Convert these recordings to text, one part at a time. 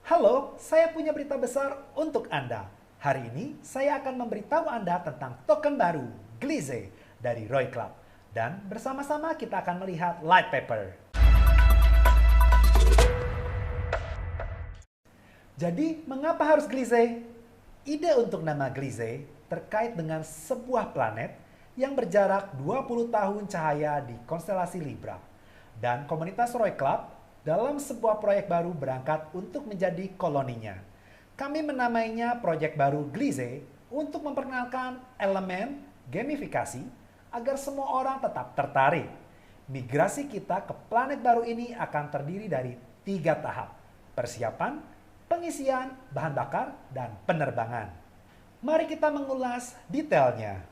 Halo, saya punya berita besar untuk Anda. Hari ini saya akan memberitahu Anda tentang token baru, Glize, dari Roy Club. Dan bersama-sama kita akan melihat light paper. Jadi, mengapa harus Glize? Ide untuk nama Glize terkait dengan sebuah planet yang berjarak 20 tahun cahaya di konstelasi Libra. Dan komunitas Roy Club dalam sebuah proyek baru berangkat untuk menjadi koloninya. Kami menamainya proyek baru Glize untuk memperkenalkan elemen gamifikasi agar semua orang tetap tertarik. Migrasi kita ke planet baru ini akan terdiri dari 3 tahap. Persiapan, pengisian, bahan bakar, dan penerbangan. Mari kita mengulas detailnya.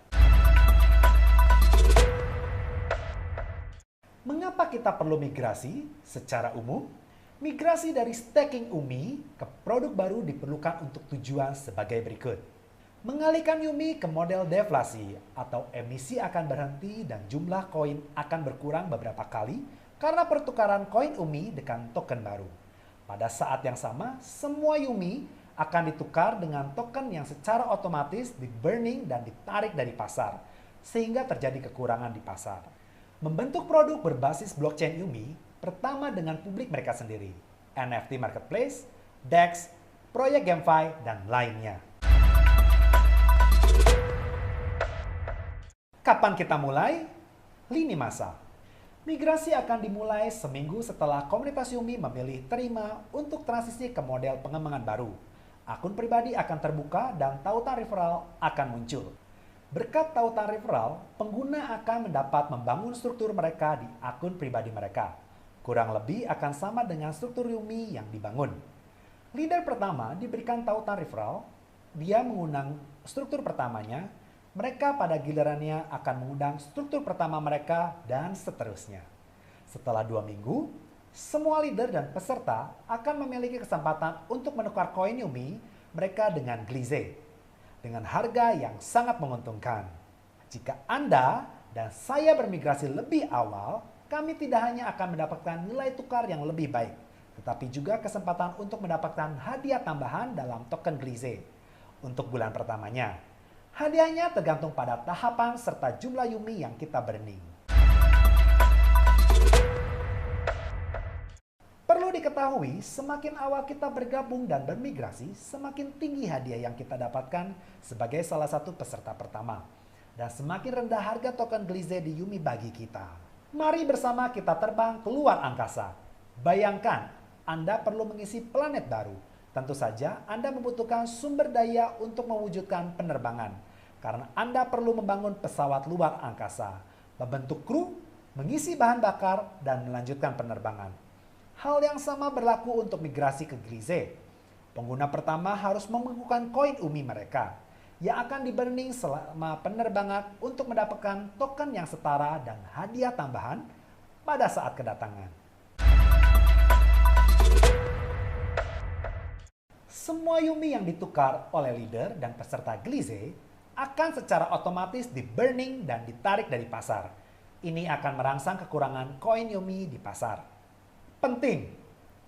Mengapa kita perlu migrasi? Secara umum, migrasi dari staking UMI ke produk baru diperlukan untuk tujuan sebagai berikut. Mengalihkan UMI ke model deflasi atau emisi akan berhenti dan jumlah koin akan berkurang beberapa kali karena pertukaran koin UMI dengan token baru. Pada saat yang sama, semua UMI akan ditukar dengan token yang secara otomatis di-burning dan ditarik dari pasar, sehingga terjadi kekurangan di pasar. Membentuk produk berbasis blockchain UMI pertama dengan publik mereka sendiri, NFT Marketplace, DEX, proyek GameFi, dan lainnya. Kapan kita mulai? Lini masa. Migrasi akan dimulai seminggu setelah komunitas UMI memilih terima untuk transisi ke model pengembangan baru. Akun pribadi akan terbuka dan tautan referral akan muncul. Berkat tautan referral, pengguna akan mendapat membangun struktur mereka di akun pribadi mereka. Kurang lebih akan sama dengan struktur UMI yang dibangun. Leader pertama diberikan tautan referral, dia mengundang struktur pertamanya, mereka pada gilirannya akan mengundang struktur pertama mereka, dan seterusnya. Setelah 2 minggu, semua leader dan peserta akan memiliki kesempatan untuk menukar koin UMI mereka dengan Glize dengan harga yang sangat menguntungkan. Jika Anda dan saya bermigrasi lebih awal, kami tidak hanya akan mendapatkan nilai tukar yang lebih baik, tetapi juga kesempatan untuk mendapatkan hadiah tambahan dalam token Glize. Untuk bulan pertamanya, hadiahnya tergantung pada tahapan serta jumlah UMI yang kita burning. Perlu diketahui, semakin awal kita bergabung dan bermigrasi, semakin tinggi hadiah yang kita dapatkan sebagai salah satu peserta pertama. Dan semakin rendah harga token Glize di UMI bagi kita. Mari bersama kita terbang keluar angkasa. Bayangkan, Anda perlu mengisi planet baru. Tentu saja, Anda membutuhkan sumber daya untuk mewujudkan penerbangan. Karena Anda perlu membangun pesawat luar angkasa, membentuk kru, mengisi bahan bakar, dan melanjutkan penerbangan. Hal yang sama berlaku untuk migrasi ke Glize. Pengguna pertama harus membekukan koin UMI mereka yang akan di-burning selama penerbangan untuk mendapatkan token yang setara dan hadiah tambahan pada saat kedatangan. Semua UMI yang ditukar oleh leader dan peserta Glize akan secara otomatis di-burning dan ditarik dari pasar. Ini akan merangsang kekurangan koin UMI di pasar. Penting,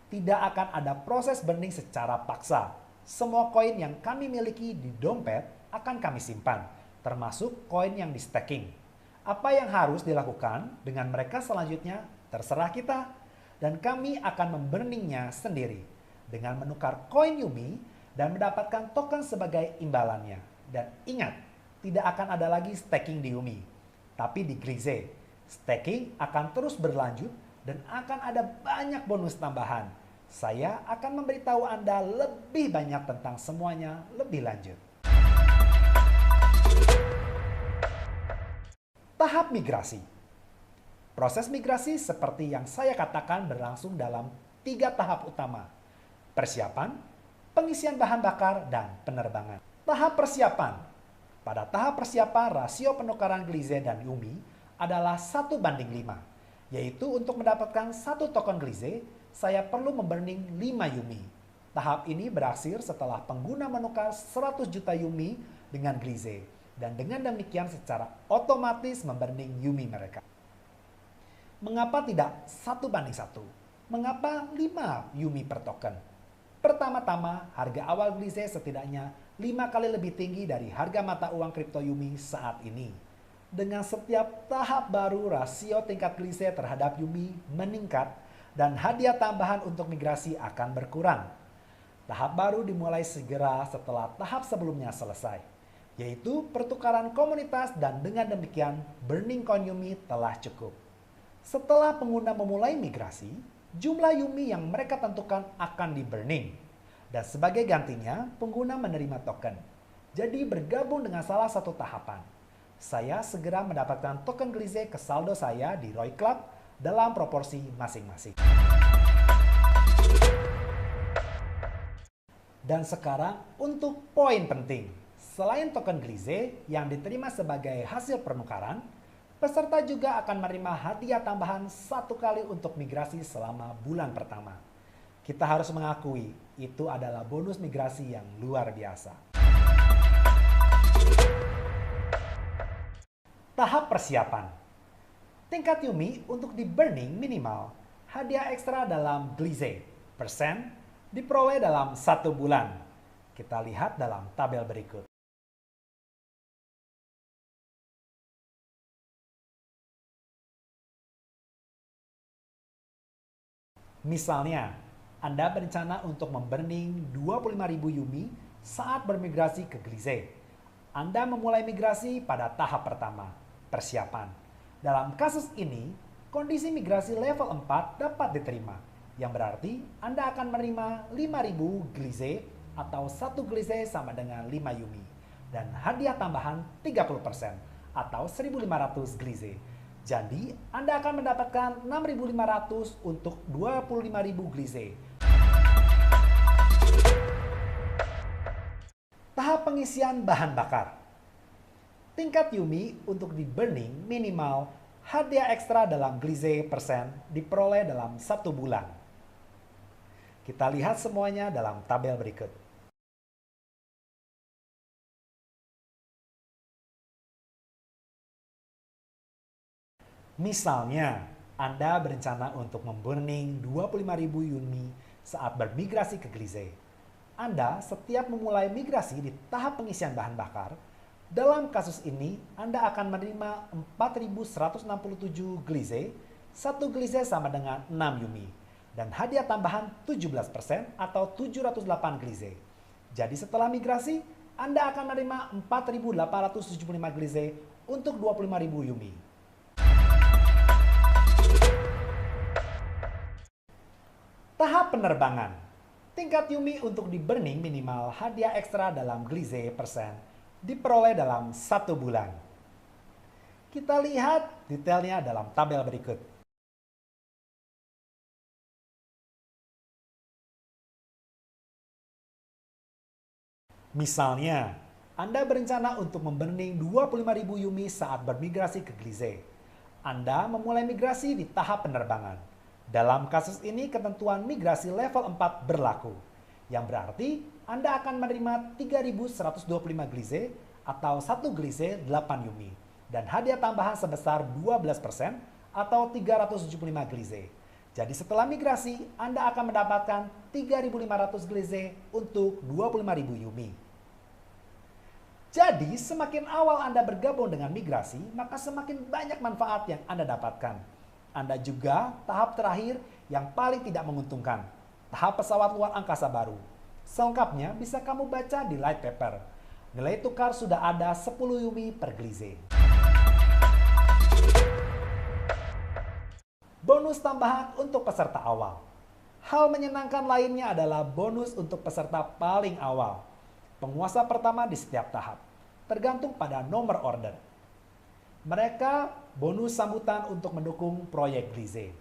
tidak akan ada proses burning secara paksa. Semua koin yang kami miliki di dompet akan kami simpan, termasuk koin yang di staking. Apa yang harus dilakukan dengan mereka selanjutnya terserah kita, dan kami akan memburningnya sendiri dengan menukar koin UMI dan mendapatkan token sebagai imbalannya. Dan ingat, tidak akan ada lagi staking di UMI, tapi di Glize. Staking akan terus berlanjut dan akan ada banyak bonus tambahan. Saya akan memberitahu Anda lebih banyak tentang semuanya lebih lanjut. Tahap migrasi. Proses migrasi seperti yang saya katakan berlangsung dalam 3 tahap utama. Persiapan, pengisian bahan bakar, dan penerbangan. Tahap persiapan. Pada tahap persiapan, rasio penukaran Glize dan UMI adalah 1:5. Yaitu untuk mendapatkan 1 token Glize, saya perlu memburning 5 UMI. Tahap ini berakhir setelah pengguna menukar 100 juta UMI dengan Glize. Dan dengan demikian secara otomatis memburning UMI mereka. Mengapa tidak 1:1? Mengapa 5 UMI per token? Pertama-tama, harga awal Glize setidaknya 5 kali lebih tinggi dari harga mata uang kripto Yumi saat ini. Dengan setiap tahap baru, rasio tingkat Glize terhadap Yumi meningkat dan hadiah tambahan untuk migrasi akan berkurang. Tahap baru dimulai segera setelah tahap sebelumnya selesai, yaitu pertukaran komunitas, dan dengan demikian burning coin Yumi telah cukup. Setelah pengguna memulai migrasi, jumlah Yumi yang mereka tentukan akan di-burning. Dan sebagai gantinya, pengguna menerima token. Jadi bergabung dengan salah satu tahapan. Saya segera mendapatkan token Glize ke saldo saya di Roy Club dalam proporsi masing-masing. Dan sekarang untuk poin penting. Selain token Glize yang diterima sebagai hasil penukaran, peserta juga akan menerima hadiah tambahan 1 kali untuk migrasi selama bulan pertama. Kita harus mengakui, itu adalah bonus migrasi yang luar biasa. Tahap persiapan. Tingkat Yumi untuk di-burning minimal. Hadiah ekstra dalam Glize persen diperoleh dalam 1 bulan. Kita lihat dalam tabel berikut. Misalnya, Anda berencana untuk memburning 25.000 Yumi saat bermigrasi ke Glize. Anda memulai migrasi pada tahap pertama, persiapan. Dalam kasus ini, kondisi migrasi level 4 dapat diterima, yang berarti Anda akan menerima 5.000 Glize atau 1 Glize sama dengan 5 Yumi, dan hadiah tambahan 30% atau 1.500 Glize. Jadi, Anda akan mendapatkan 6.500 untuk 25.000 Glize. Tahap pengisian bahan bakar. Tingkat Yumi untuk di-burning minimal hadiah ekstra dalam Glize persen diperoleh dalam 1 bulan. Kita lihat semuanya dalam tabel berikut. Misalnya, Anda berencana untuk memburning 25.000 Yumi saat bermigrasi ke Glize. Anda setiap memulai migrasi di tahap pengisian bahan bakar, dalam kasus ini Anda akan menerima 4.167 Glize, 1 Glize sama dengan 6 Yumi, dan hadiah tambahan 17% atau 708 Glize. Jadi setelah migrasi, Anda akan menerima 4.875 Glize untuk 25.000 Yumi. Tahap penerbangan. Tingkat Yumi untuk di-burning minimal hadiah ekstra dalam Glize persen diperoleh dalam 1 bulan. Kita lihat detailnya dalam tabel berikut. Misalnya, Anda berencana untuk memburning 25.000 Yumi saat bermigrasi ke Glize. Anda memulai migrasi di tahap penerbangan. Dalam kasus ini, ketentuan migrasi level 4 berlaku, yang berarti Anda akan menerima 3.125 Glize atau 1 Glize 8 Yumi, dan hadiah tambahan sebesar 12% atau 375 Glize. Jadi setelah migrasi, Anda akan mendapatkan 3.500 Glize untuk 25.000 Yumi. Jadi, semakin awal Anda bergabung dengan migrasi, maka semakin banyak manfaat yang Anda dapatkan. Anda juga tahap terakhir yang paling tidak menguntungkan, tahap pesawat luar angkasa baru. Selengkapnya bisa kamu baca di light paper. Nilai tukar sudah ada 10 Yumi per Glize. Bonus tambahan untuk peserta awal. Hal menyenangkan lainnya adalah bonus untuk peserta paling awal. Penguasa pertama di setiap tahap, tergantung pada nomor order. Mereka bonus sambutan untuk mendukung proyek Glize.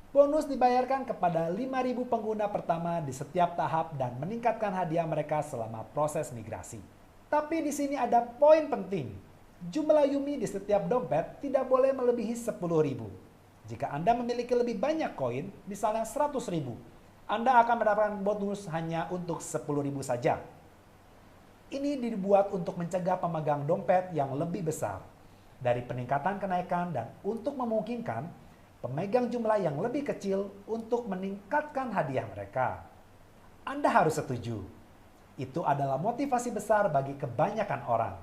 Bonus dibayarkan kepada 5.000 pengguna pertama di setiap tahap dan meningkatkan hadiah mereka selama proses migrasi. Tapi di sini ada poin penting. Jumlah Yumi di setiap dompet tidak boleh melebihi 10.000. Jika Anda memiliki lebih banyak koin, misalnya 100.000, Anda akan mendapatkan bonus hanya untuk 10.000 saja. Ini dibuat untuk mencegah pemegang dompet yang lebih besar dari peningkatan kenaikan dan untuk memungkinkan pemegang jumlah yang lebih kecil untuk meningkatkan hadiah mereka. Anda harus setuju. Itu adalah motivasi besar bagi kebanyakan orang.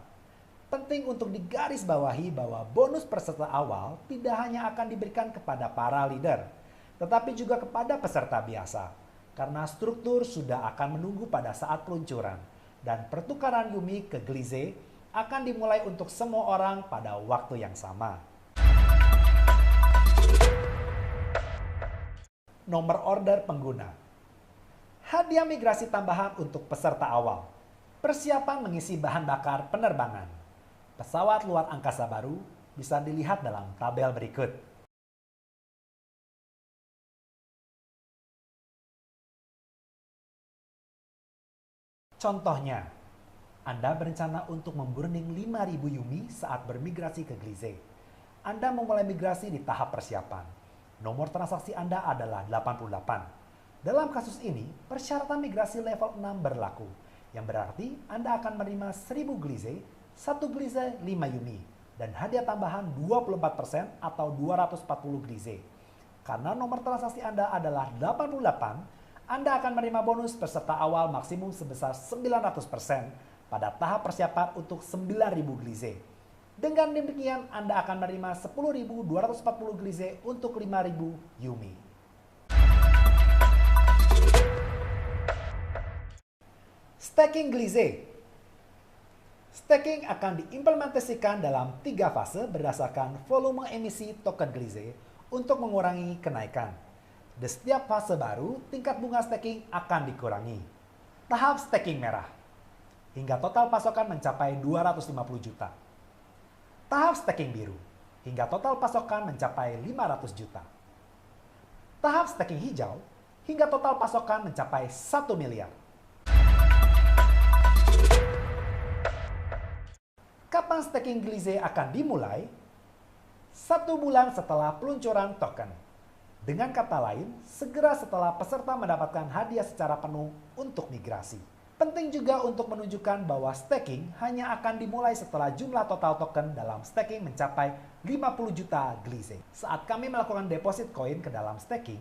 Penting untuk digarisbawahi bahwa bonus peserta awal tidak hanya akan diberikan kepada para leader, tetapi juga kepada peserta biasa. Karena struktur sudah akan menunggu pada saat peluncuran. Dan pertukaran Yumi ke Gliese akan dimulai untuk semua orang pada waktu yang sama. Nomor order pengguna. Hadiah migrasi tambahan untuk peserta awal. Persiapan mengisi bahan bakar penerbangan. Pesawat luar angkasa baru bisa dilihat dalam tabel berikut. Contohnya, Anda berencana untuk memburning 5.000 Yumi saat bermigrasi ke Gliese. Anda memulai migrasi di tahap persiapan. Nomor transaksi Anda adalah 88. Dalam kasus ini, persyaratan migrasi level 6 berlaku, yang berarti Anda akan menerima 1.000 Gliese, 1 Gliese 5 Yumi, dan hadiah tambahan 24% atau 240 Gliese. Karena nomor transaksi Anda adalah 88, Anda akan menerima bonus peserta awal maksimum sebesar 900% pada tahap persiapan untuk 9.000 Gliese. Dengan demikian, Anda akan menerima 10.240 Gliese untuk 5.000 Yumi. Staking Gliese. Staking akan diimplementasikan dalam 3 fase berdasarkan volume emisi token Gliese untuk mengurangi kenaikan. Di setiap fase baru, tingkat bunga staking akan dikurangi. Tahap staking merah. Hingga total pasokan mencapai 250 juta. Tahap staking biru. Hingga total pasokan mencapai 500 juta. Tahap staking hijau. Hingga total pasokan mencapai 1 miliar. Kapan staking Gliese akan dimulai? 1 bulan setelah peluncuran token. Dengan kata lain, segera setelah peserta mendapatkan hadiah secara penuh untuk migrasi. Penting juga untuk menunjukkan bahwa staking hanya akan dimulai setelah jumlah total token dalam staking mencapai 50 juta Gliese. Saat kami melakukan deposit koin ke dalam staking,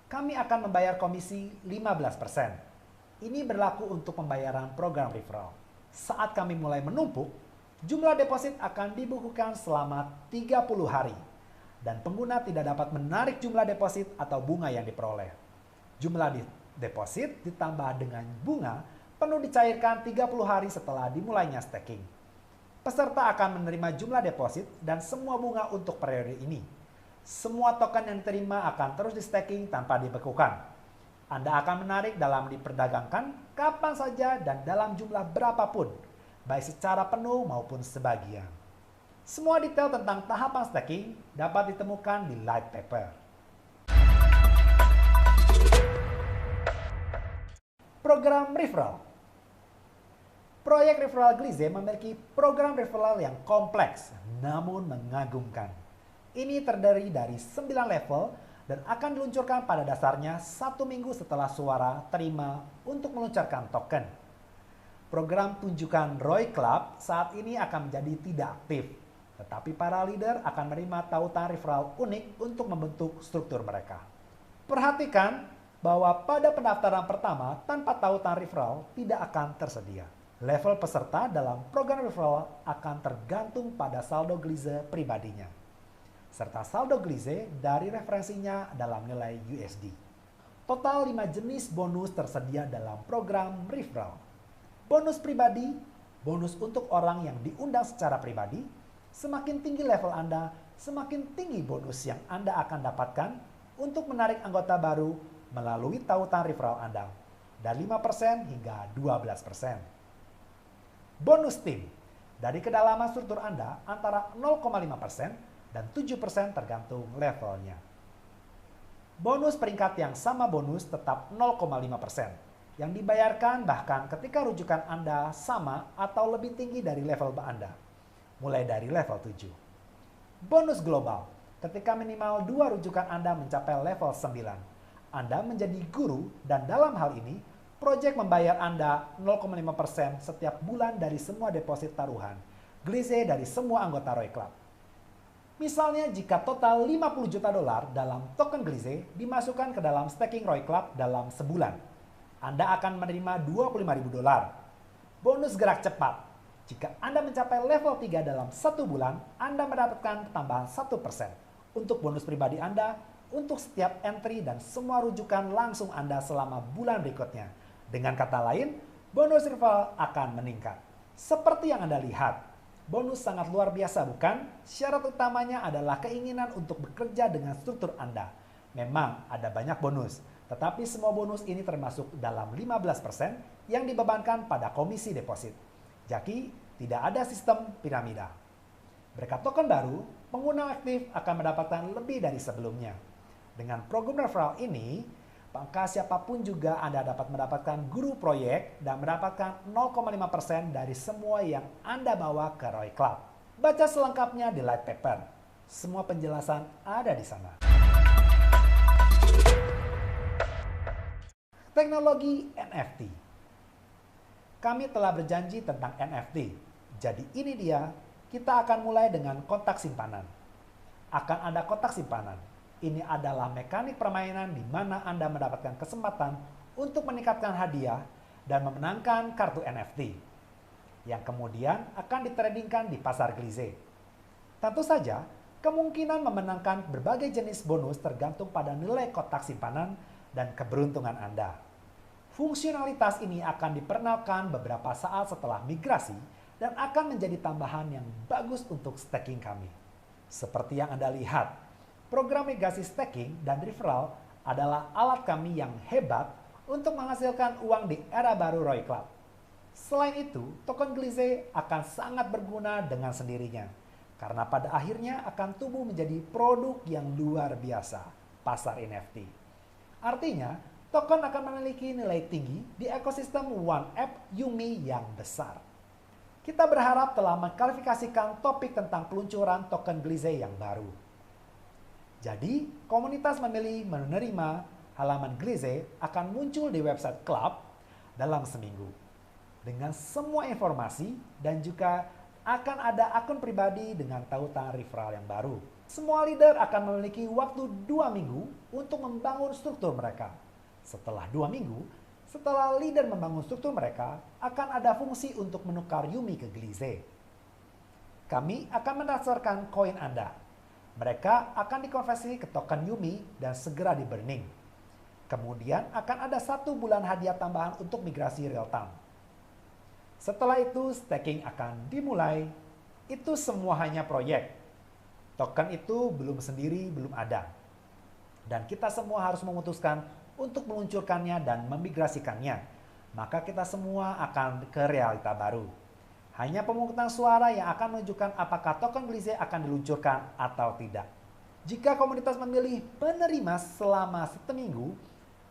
kami akan membayar komisi 15%. Ini berlaku untuk pembayaran program referral. Saat kami mulai menumpuk, jumlah deposit akan dibukukan selama 30 hari. Dan pengguna tidak dapat menarik jumlah deposit atau bunga yang diperoleh. Jumlah deposit ditambah dengan bunga penuh dicairkan 30 hari setelah dimulainya staking. Peserta akan menerima jumlah deposit dan semua bunga untuk periode ini. Semua token yang diterima akan terus di staking tanpa dibekukan. Anda akan menarik dalam diperdagangkan kapan saja dan dalam jumlah berapapun, baik secara penuh maupun sebagian. Semua detail tentang tahapan staking dapat ditemukan di light paper. Program referral. Proyek referral Gliese memiliki program referral yang kompleks namun mengagumkan. Ini terdiri dari 9 level dan akan diluncurkan pada dasarnya 1 minggu setelah suara terima untuk meluncurkan token. Program tunjukan Roy Club saat ini akan menjadi tidak aktif, tetapi para leader akan menerima tautan referral unik untuk membentuk struktur mereka. Perhatikan bahwa pada pendaftaran pertama tanpa tautan referral tidak akan tersedia. Level peserta dalam program referral akan tergantung pada saldo Gliese pribadinya, serta saldo Gliese dari referensinya dalam nilai USD. Total 5 jenis bonus tersedia dalam program referral. Bonus pribadi, bonus untuk orang yang diundang secara pribadi. Semakin tinggi level Anda, semakin tinggi bonus yang Anda akan dapatkan untuk menarik anggota baru melalui tautan referral Anda, dari 5% hingga 12%. Bonus tim, dari kedalaman struktur Anda antara 0,5% dan 7% tergantung levelnya. Bonus peringkat yang sama bonus tetap 0,5%, yang dibayarkan bahkan ketika rujukan Anda sama atau lebih tinggi dari level Anda, mulai dari level 7. Bonus global, ketika minimal 2 rujukan Anda mencapai level 9. Anda menjadi guru dan dalam hal ini, proyek membayar Anda 0,5% setiap bulan dari semua deposit taruhan Gliese dari semua anggota Roy Club. Misalnya jika total 50 juta dolar dalam token Gliese dimasukkan ke dalam staking Roy Club dalam sebulan, Anda akan menerima $25.000. Bonus gerak cepat. Jika Anda mencapai level 3 dalam 1 bulan, Anda mendapatkan tambahan 1% untuk bonus pribadi Anda untuk setiap entry dan semua rujukan langsung Anda selama bulan berikutnya. Dengan kata lain, bonus referral akan meningkat. Seperti yang Anda lihat, bonus sangat luar biasa bukan? Syarat utamanya adalah keinginan untuk bekerja dengan struktur Anda. Memang ada banyak bonus, tetapi semua bonus ini termasuk dalam 15% yang dibebankan pada komisi deposit. Jadi, tidak ada sistem piramida. Berkat token baru, pengguna aktif akan mendapatkan lebih dari sebelumnya. Dengan program referral ini, maka siapapun juga Anda dapat mendapatkan guru proyek dan mendapatkan 0,5% dari semua yang Anda bawa ke Roy Club. Baca selengkapnya di light paper. Semua penjelasan ada di sana. Teknologi NFT. Kami telah berjanji tentang NFT. Jadi ini dia, kita akan mulai dengan kotak simpanan. Akan ada kotak simpanan. Ini adalah mekanik permainan di mana Anda mendapatkan kesempatan untuk meningkatkan hadiah dan memenangkan kartu NFT yang kemudian akan ditradingkan di pasar Glize. Tentu saja, kemungkinan memenangkan berbagai jenis bonus tergantung pada nilai kotak simpanan dan keberuntungan Anda. Fungsionalitas ini akan diperkenalkan beberapa saat setelah migrasi dan akan menjadi tambahan yang bagus untuk staking kami. Seperti yang Anda lihat, program migrasi staking dan referral adalah alat kami yang hebat untuk menghasilkan uang di era baru Roy Club. Selain itu, token Glize akan sangat berguna dengan sendirinya, karena pada akhirnya akan tumbuh menjadi produk yang luar biasa, pasar NFT. Artinya, token akan memiliki nilai tinggi di ekosistem OneApp Yumi yang besar. Kita berharap telah mengklarifikasikan topik tentang peluncuran token Glize yang baru. Jadi, komunitas memilih menerima halaman Glize akan muncul di website klub dalam seminggu. Dengan semua informasi dan juga akan ada akun pribadi dengan tautan referral yang baru. Semua leader akan memiliki waktu 2 minggu untuk membangun struktur mereka. Setelah 2 minggu, setelah leader membangun struktur mereka, akan ada fungsi untuk menukar Yumi ke Glize. Kami akan mendaftarkan koin Anda. Mereka akan dikonversi ke token Yumi dan segera di burning. Kemudian akan ada 1 bulan hadiah tambahan untuk migrasi real time. Setelah itu, staking akan dimulai. Itu semua hanya proyek. Token itu belum ada. Dan kita semua harus memutuskan untuk meluncurkannya dan memigrasikannya. Maka kita semua akan ke realita baru. Hanya pemungutan suara yang akan menunjukkan apakah token Glize akan diluncurkan atau tidak. Jika komunitas memilih menerima selama 1 minggu,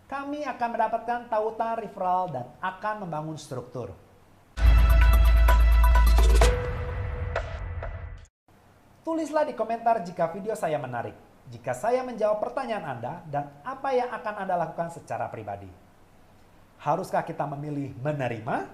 kami akan mendapatkan tautan referral dan akan membangun struktur. Tulislah di komentar jika video saya menarik, jika saya menjawab pertanyaan Anda, dan apa yang akan Anda lakukan secara pribadi. Haruskah kita memilih menerima